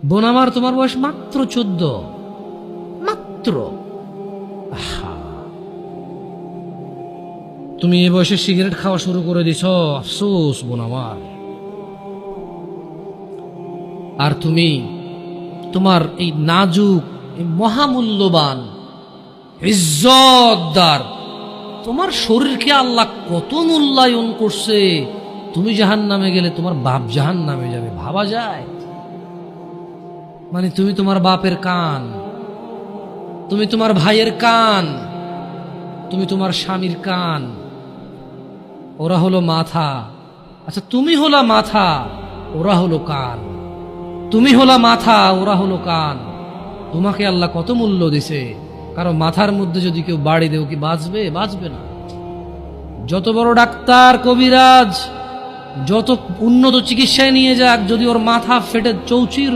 বোন আমার, তোমার বয়স মাত্র 14, মাত্র। তুমি এই বয়সে সিগারেট খাওয়া শুরু করে দিছ, আফসোস বোন আমার। আর তুমি তোমার এই নাজুক, এই মহামূল্যবান, ইজ্জতদার তোমার শরীরকে আল্লাহ কত মূল্যায়ন করছে। তুমি জাহান্নামে গেলে তোমার বাপ জাহান্নামে যাবে, ভাবা যায়? মানে তুমি তোমার বাপের কান, তুমি তোমার ভাইয়ের কান, তুমি তোমার স্বামীর কান, ওরা হলো মাথা। আচ্ছা, তুমি হলা মাথা, ওরা হলো কান। তুমি হলা মাথা, ওরা হলো কান। তোমাকে আল্লাহ কত মূল্য দিছে। কারো মাথার মধ্যে যদি কেউ বাড়ি দেও, কি বাঁচবে? বাঁচবে না। যত বড় ডাক্তার, কবিরাজ, যত উন্নত চিকিৎসায় নিয়ে যাক, যদি ওর মাথা ফেটে চৌচির